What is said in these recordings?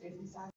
business item.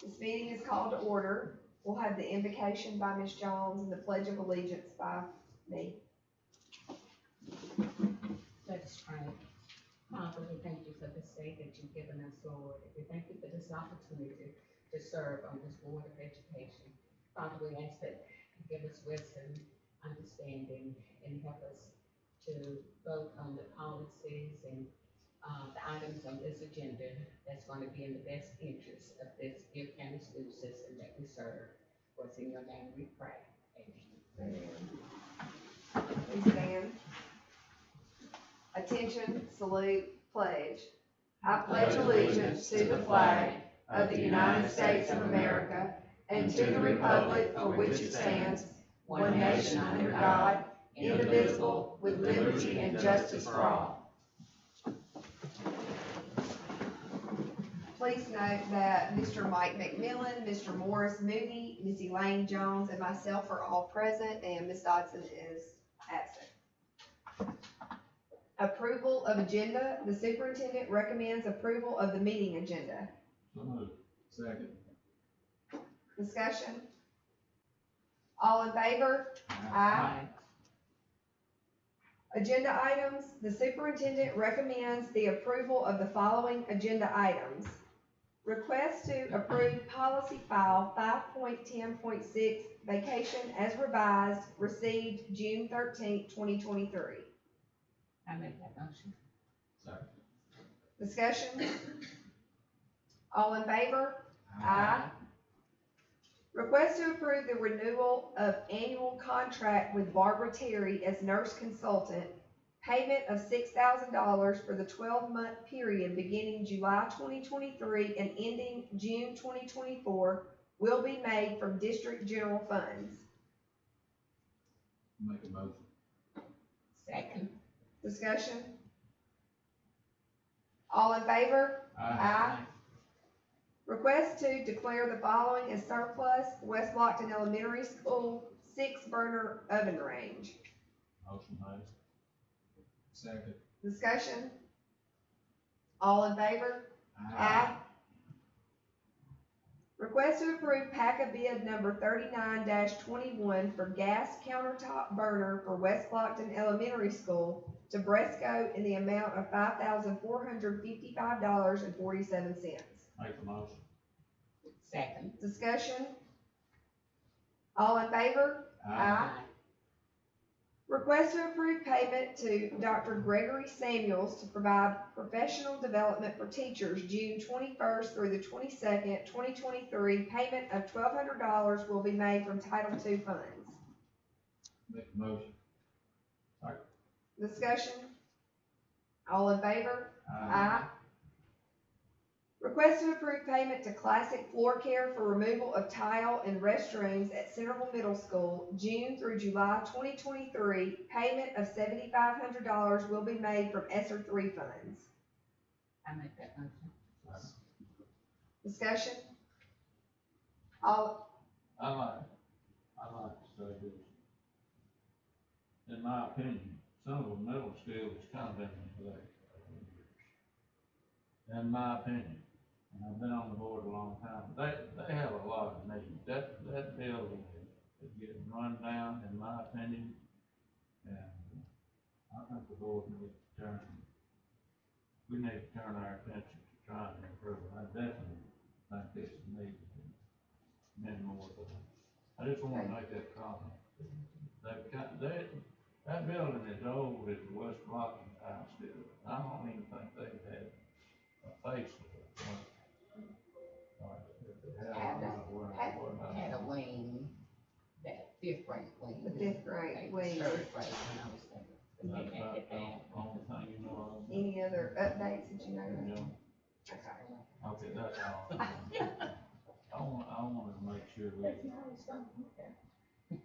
This meeting is called to order. We'll have the invocation by Ms. Jones and the Pledge of Allegiance by me. Let us pray. Father, we thank you for this day that you've given us, Lord. We thank you for this opportunity to serve on this board of education. Father, we ask that you give us wisdom, understanding, and help us to vote on the policies and the items on this agenda that's going to be in the best interest of this Gibb County school system that we serve. For it's in your name we pray. Amen. Please stand. Attention, salute, pledge. I pledge allegiance to the flag of the United States of America and to the republic for which it stands, one nation under God, indivisible, with liberty and justice for all. Please note that Mr. Mike McMillan, Mr. Morris Moody, Ms. Elaine Jones, and myself are all present, and Ms. Dodson is absent. Approval of agenda. The superintendent recommends approval of the meeting agenda. So moved. Second. Discussion. All in favor? Aye. Agenda items. The superintendent recommends the approval of the following agenda items. Request to approve policy file 5.10.6 vacation as revised, received June 13th, 2023. I make that motion. Second. Discussion. All in favor? Aye. Request to approve the renewal of annual contract with Barbara Terry as nurse consultant. Payment of $6,000 for the 12-month period beginning July 2023 and ending June 2024 will be made from district general funds. Make a motion. Second. Discussion. All in favor? Aye. Request to declare the following as surplus: West Lockton Elementary School 6-burner oven range. Motion made. Second. Discussion. All in favor? Aye. Request to approve PACA bid number 39-21 for gas countertop burner for West Lockton Elementary School to Bresco in the amount of $5,455.47. Make the motion. Second. Discussion. All in favor? Aye. Request to approve payment to Dr. Gregory Samuels to provide professional development for teachers June 21st through the 22nd, 2023. Payment of $1,200 will be made from Title II funds. Make the motion. Second. Discussion. All in favor? Aye. Request to approve payment to Classic Floor Care for removal of tile in restrooms at Centerville Middle School, June through July 2023. Payment of $7,500 will be made from ESSER 3 funds. I make that motion. Second. Discussion? All, I like to say this. In my opinion, some of the middle school is kind of been neglected. In my opinion, and I've been on the board a long time, they have a lot of need. That building is getting run down, in my opinion, and I think the board needs to we need to turn our attention to trying to improve it. I definitely think this needs many more things. I just want to make that comment. That building is old as the West Lockton High School. I don't even think they've had a facelift. had Had a wing, that fifth grade wing. The fifth grade Like wing. Third grade when I was there. And That's then about at the that. only thing you know of. Any other updates that you know of? Yeah. Okay, that's all. I wanted to make sure we, That's nice, okay.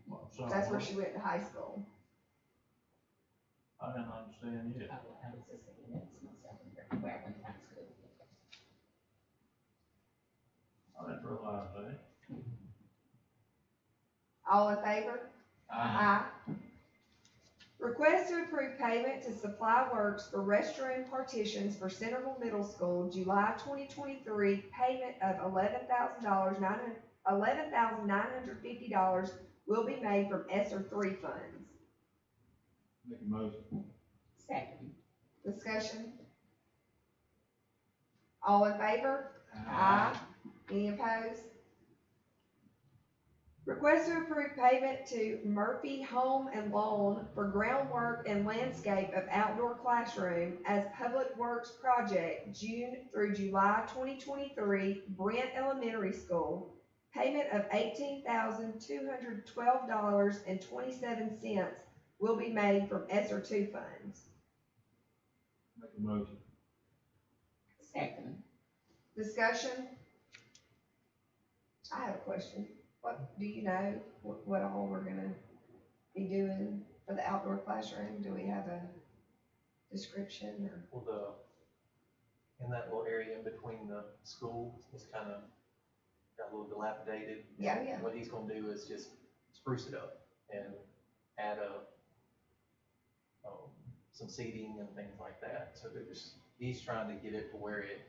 well, sorry. That's where she went to high school. I didn't understand yet. I was just saying, that's my second where I went to high school. I didn't realize that. All in favor? Aye. Request to approve payment to Supply Works for restroom partitions for Centerville Middle School, July 2023, payment of $11,950 will be made from ESSER 3 funds. Make a motion. Second. Discussion? All in favor? Aye. Any opposed? Request to approve payment to Murphy Home and Loan for groundwork and landscape of outdoor classroom as Public Works project, June through July 2023, Brent Elementary School. Payment of $18,212.27 will be made from ESSER 2 funds. Make a motion. Second. Discussion? I have a question. What, do you know what all we're gonna be doing for the outdoor classroom? Do we have a description or? Well, in that little area in between the schools, it's kind of got a little dilapidated. Yeah. What he's gonna do is just spruce it up and add some seating and things like that. So he's trying to get it to where it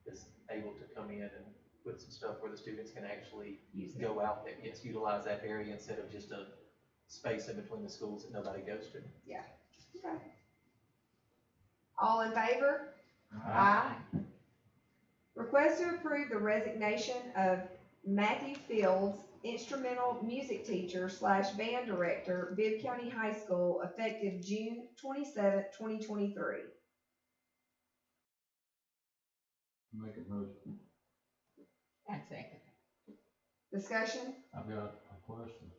is able to come in and put some stuff where the students can actually go out there, yes, utilize that area instead of just a space in between the schools that nobody goes to. Okay. All in favor? Aye. Request to approve the resignation of Matthew Fields, instrumental music teacher / band director, Bibb County High School, effective June 27th, 2023. Make a motion. That's second. Discussion? I've got a question.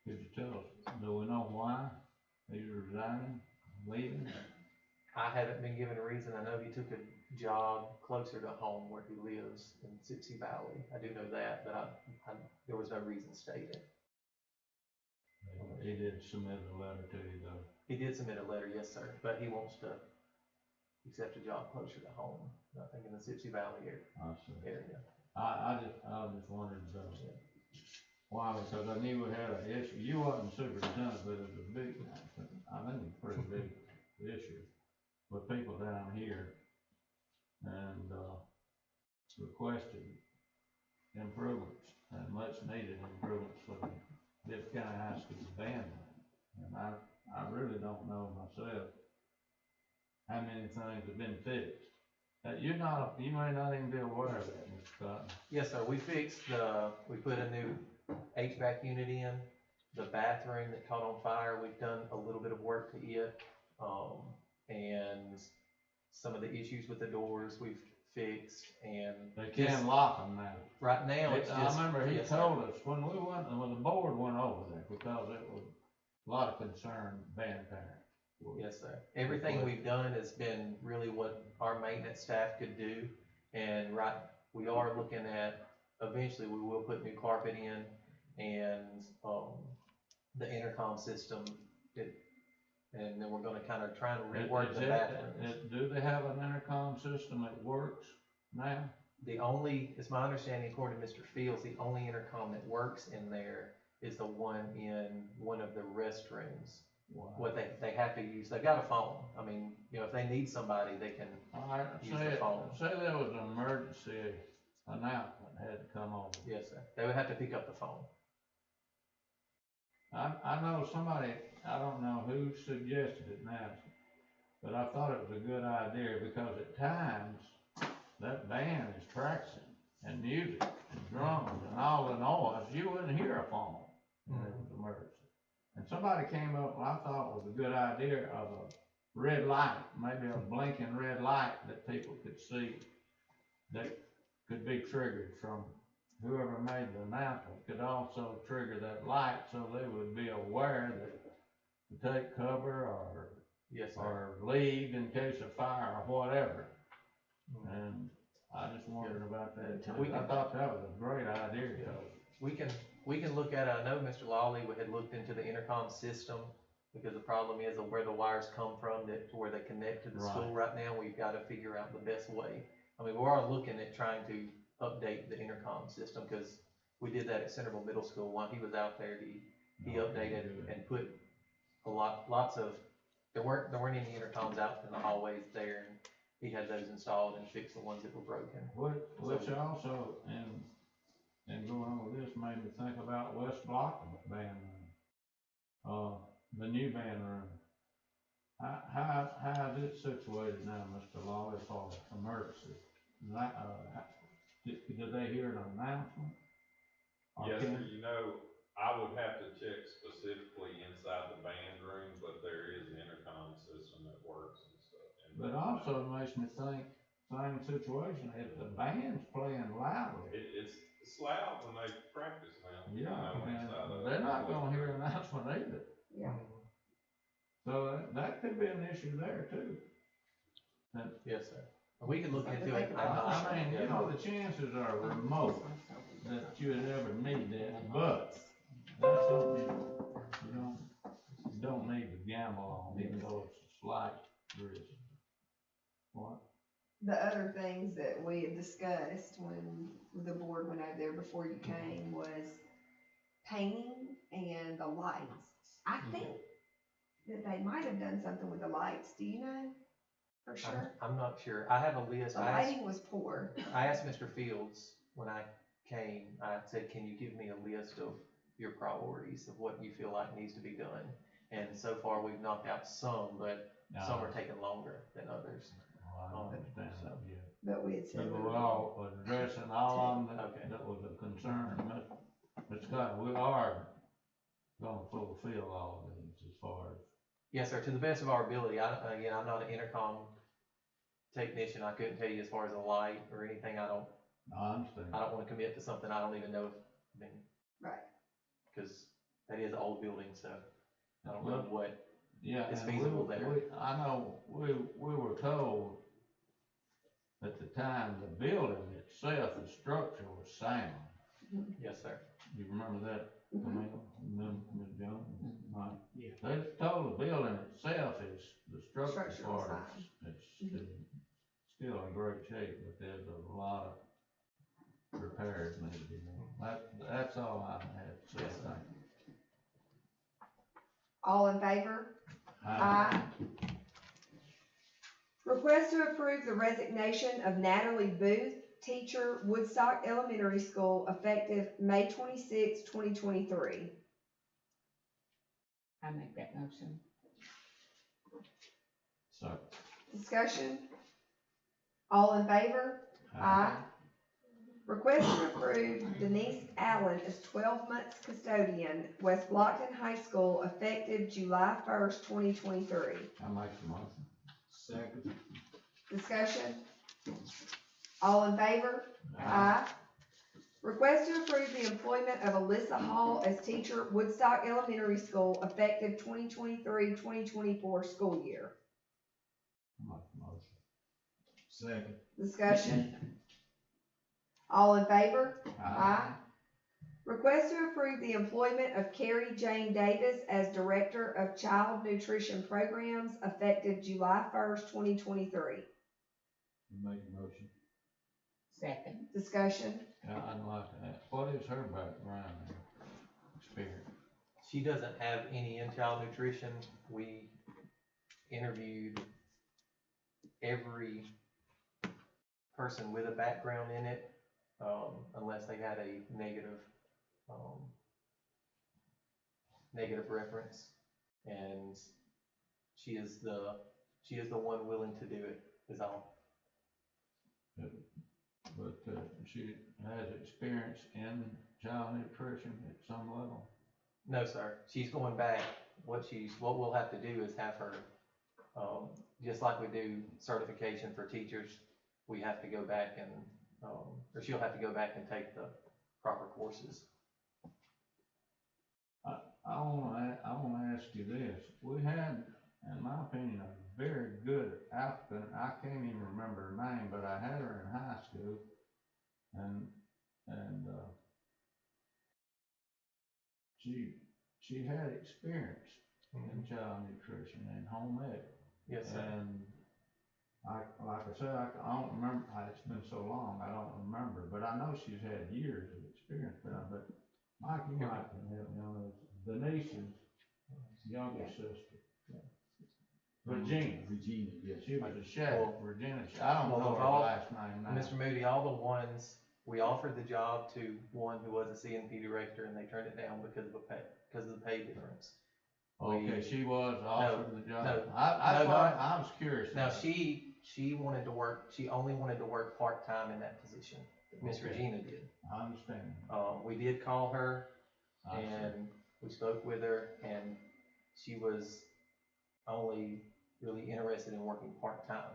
Could you tell us, do we know why he's resigning, leaving? I haven't been given a reason. I know he took a job closer to home where he lives in Sipsey Valley. I do know that, but there was no reason stated. He did submit a letter to you though. He did submit a letter, yes, sir, but he wants to accept a job closer to home, I think in the Sipsey Valley I see. area. I just wondered, why, because I knew we had an issue. You wasn't superintendent, but it was a big, I think it's a pretty big issue with people down here and, requested improvements and much needed improvements for the Bibb County High School band. And I really don't know myself how many things have been fixed. You may not even be aware of that, Mr. Cotton. Yes, sir, we we put a new HVAC unit in, the bathroom that caught on fire, we've done a little bit of work to it. And some of the issues with the doors we've fixed and. They can't lock them now. Right now, it's just. I remember he yes, sir. told us when the board went over there, because it was a lot of concern band parents. Yes, sir. Everything we've done has been really what our maintenance staff could do. And we are looking at, eventually we will put new carpet in and, the intercom system. And then we're gonna kind of try to rework the bathrooms. Do they have an intercom system that works now? It's my understanding, according to Mr. Fields, the only intercom that works in there is the one in one of the restrooms. Wow. What they have to use, they've got a phone. I mean, if they need somebody, they can use the phone. Say there was an emergency announcement had to come over. Yes, sir. They would have to pick up the phone. I know somebody, I don't know who suggested it now, but I thought it was a good idea because at times that band is practicing and music and drums and all the noise, you wouldn't hear a phone when it was an emergency. And somebody came up, and I thought it was a good idea of a red light, maybe a blinking red light that people could see that could be triggered from whoever made the announcement, could also trigger that light so they would be aware that to take cover Yes, sir. or leave in case of fire or whatever. Mhm. And I just wondered about that too. We I can- thought that was a great idea, Yeah. because We can look at it. I know Mr. Lawley had looked into the intercom system, because the problem is of where the wires come from, to where they connect to the school right now. We've got to figure out the best way. I mean, we are looking at trying to update the intercom system, because we did that at Centerville Middle School. While he was out there, he updated and put lots of, there weren't any intercoms out in the hallways there, and he had those installed and fixed the ones that were broken. which also, and going on with this, made me think about West Blockham's band room. The new band room. How is it situated now, Mr. Lawley, for emergency? Did they hear an announcement? Or Yes, can- sir, you know, I would have to check specifically inside the band room, but there is an intercom system that works and stuff. But also it makes me think, same situation, if the band's playing loudly, It's loud when they practice now. you know, inside and of they're it. not gonna hear an announcement either. Yeah. So that could be an issue there too. Yes, sir. We can look Something into to it. think I'm about. not I mean, sure. you know, the chances are remote that you would ever need that, but that's something you don't need to gamble on, even though it's a slight risk. What? The other things that we had discussed when the board went over there before you came was painting and the lights. I think that they might have done something with the lights, do you know? For sure. I'm not sure. I have a list. The lighting was poor. I asked Mr. Fields when I came, I said, can you give me a list of your priorities of what you feel like needs to be done? And so far, we've knocked out some, but some are taking longer than others. I don't understand that yet. But we had So said. we're all addressing all of them Okay. that was a concern. Mr. Scott, we are gonna fulfill all of these as far as. Yes, sir, to the best of our ability. Again, I'm not an intercom technician. I couldn't tell you as far as a light or anything. I don't understand. want to commit to something I don't even know if, I mean. Right. Because that is an old building, so I don't know what. Yeah, It's and feasible there. I know, we were told at the time, the building itself, the structure was sound. Yes, sir. You remember that, Mhm. Camille? Ms. Jones? Right. Yeah. They told the building itself is, the structure Structure was part fine. is still in great shape, but there's a lot of repairs need to be done. That's all I had to say, Yes, sir. thank you. All in favor? Aye. Request to approve the resignation of Natalie Booth, teacher, Woodstock Elementary School, effective May 26, 2023. I make that motion. So. Discussion? All in favor? Aye. Request to approve Denise Allen as 12 months custodian, West Blockton High School, effective July 1st, 2023. I make the motion. Second. Discussion? All in favor? Aye. Request to approve the employment of Alyssa Hall as teacher, Woodstock Elementary School, effective 2023-2024 school year. I make the motion. Second. Discussion? All in favor? Aye. Request to approve the employment of Carrie Jane Davis as Director of Child Nutrition Programs, effective July 1st, 2023. Make a motion. Second. Discussion? Yeah, I'd like to ask, what is her background and experience? She doesn't have any in-child nutrition. We interviewed every person with a background in it, unless they had a negative reference. And she is the one willing to do it, is all. But she has experience in child nutrition at some level. No, sir. She's going back. What we'll have to do is have her, just like we do certification for teachers, we have to go back and or she'll have to go back and take the proper courses. I wanna ask you this, we had, in my opinion, a very good applicant, I can't even remember her name, but I had her in high school, and, she had experience in child nutrition and home ec. Yes, sir. And like I said, I don't remember, it's been so long, I don't remember, but I know she's had years of experience, but Mike, you might can help me on this. Denise's younger sister. Regina, yes. she was a chef, Well, Regina, I don't well, know of her all- last name now. Mr. Moody, all the ones, we offered the job to one who was a CNP director, and they turned it down because of the pay difference. Okay, she was offered the job. no, I no, was curious. Now, about it. she wanted to work, she only wanted to work part-time in that position, Miss Okay. Regina did. I understand. We did call her, I see. and we spoke with her, and she was only really interested in working part-time.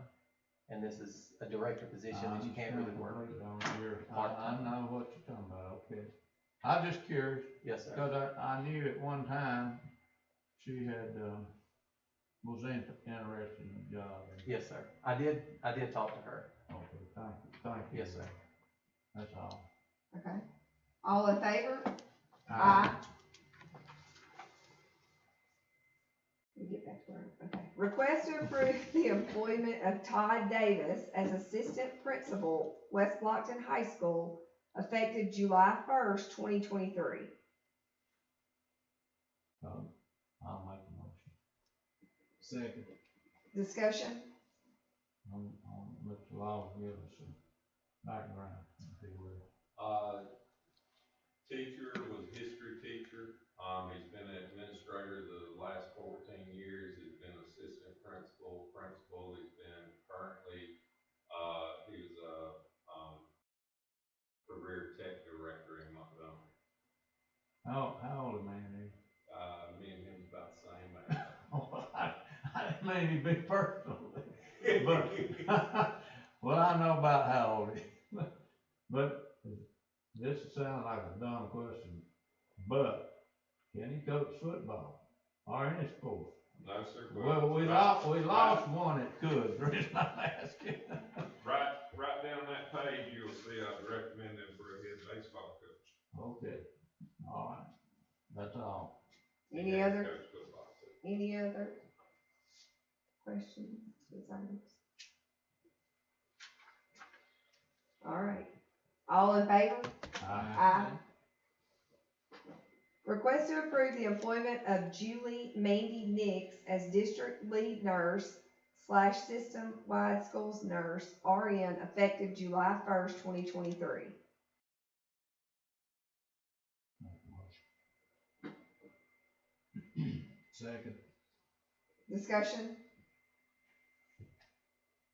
And this is a director position that you can't really work. I know what you're talking about, okay. I'm just curious, Yes, sir. because I knew at one time she had, was interested in the job. Yes, sir. I did talk to her. Okay, thank you. Yes, sir. That's all. Okay. All in favor? Aye. Let me get back to work. Okay. Request to approve the employment of Todd Davis as assistant principal, West Blockton High School, effective July 1st, 2023. I'll make a motion. Second. Discussion? On Mr. Law, give us some background, if you will. Teacher, was a history teacher. He's been an administrator the last 14 years. He's been assistant principal. He's been currently, he was a, career tech director in Montgomery. How old a man is he? Me and him's about the same age. I didn't mean to be personal, but, well, I know about how old he is. But this sounds like a dumb question, but can he coach football or any sport? No, sir. Well, we lost one that could, the reason I'm asking. Right down that page, you'll see I'd recommend him for a head baseball coach. Okay, all right, that's all. Any He other, coached football, too. any other questions, concerns? All right. All in favor? Aye. Request to approve the employment of Julie Mandy Nix as district lead nurse / system-wide schools nurse, RN, effective July 1st, 2023. Second. Discussion?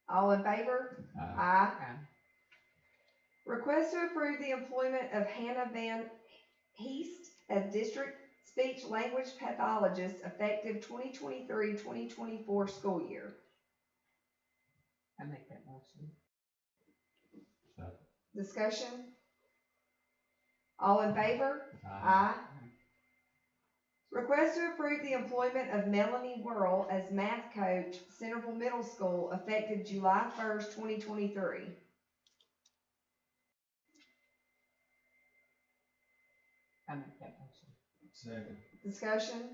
All in favor? Aye. Aye. Request to approve the employment of Hannah Van Heest as district speech language pathologist, effective 2023-2024 school year. I make that motion. Second. Discussion? All in favor? Aye. Request to approve the employment of Melanie Whirl as math coach, Centerville Middle School, effective July 1st, 2023. I make that motion. Second. Discussion?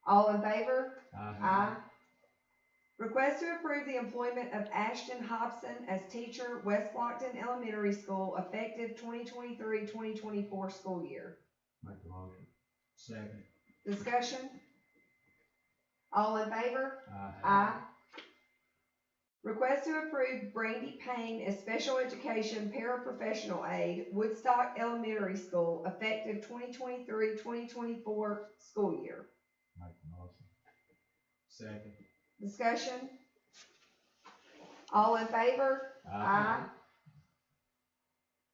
All in favor? Aye. Request to approve the employment of Ashton Hobson as teacher, West Blockton Elementary School, effective 2023-2024 school year. Make a motion. Second. Discussion? All in favor? Aye. Aye. Request to approve Brandy Payne as special education paraprofessional aide, Woodstock Elementary School, effective 2023-2024 school year. Make a motion. Second. Discussion? All in favor? Aye.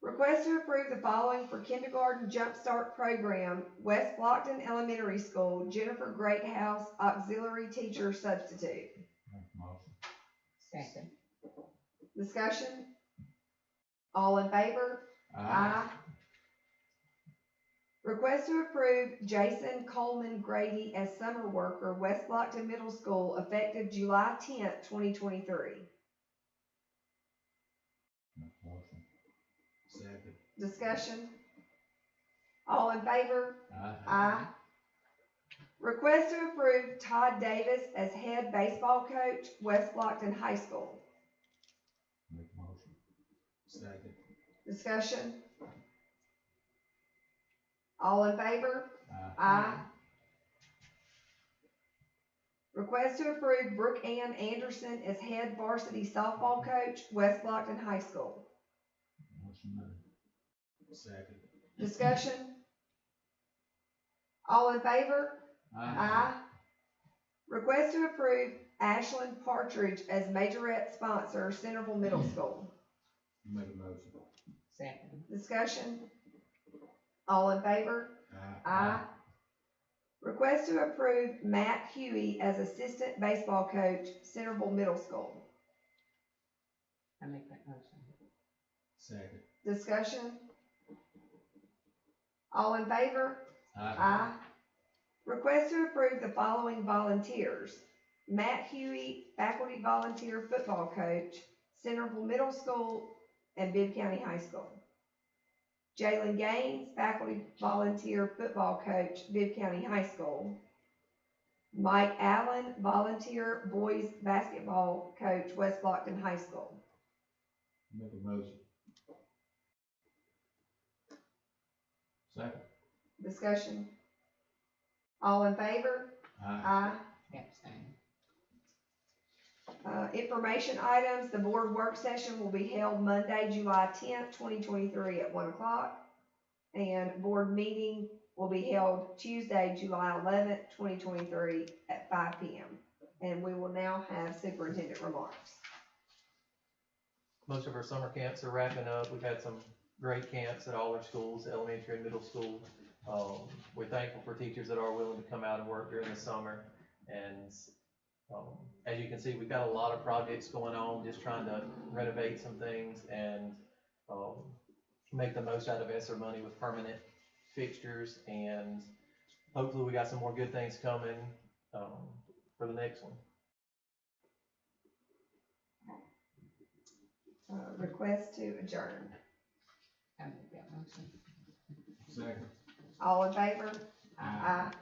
Request to approve the following for kindergarten jumpstart program, West Blockton Elementary School, Jennifer Greathouse, auxiliary teacher substitute. Make a motion. Second. Discussion? All in favor? Request to approve Jason Coleman Grady as summer worker, West Blockton Middle School, effective July 10th, 2023. Make a motion. Second. Discussion? All in favor? Aye. Aye. Request to approve Todd Davis as head baseball coach, West Blockton High School. Make a motion. Second. Discussion? All in favor? Aye. Aye. Request to approve Brooke Ann Anderson as head varsity softball coach, West Blockton High School. Motion made. Second. Discussion? All in favor? Aye. Request to approve Ashlyn Partridge as majorette sponsor, Centerville Middle School. Make a motion. Second. Discussion? All in favor? Aye. Aye. Request to approve Matt Huey as assistant baseball coach, Centerville Middle School. I make that motion. Second. Discussion? All in favor? Aye. Request to approve the following volunteers. Matt Huey, faculty volunteer football coach, Centerville Middle School and Bibb County High School. Jalen Gaines, faculty volunteer football coach, Bibb County High School. Mike Allen, volunteer boys basketball coach, West Blockton High School. Make a motion. Second. Discussion? All in favor? Aye. Abstain. Information items, the board work session will be held Monday, July 10th, 2023 at 1 o'clock. And board meeting will be held Tuesday, July 11th, 2023 at 5 p.m. And we will now have superintendent remarks. Most of our summer camps are wrapping up. We've had some great camps at all our schools, elementary and middle school. We're thankful for teachers that are willing to come out and work during the summer. And as you can see, we've got a lot of projects going on, just trying to renovate some things and make the most out of ESSER money with permanent fixtures. And hopefully we got some more good things coming for the next one. Request to adjourn. I make that motion. Second. All in favor? Aye. Aye.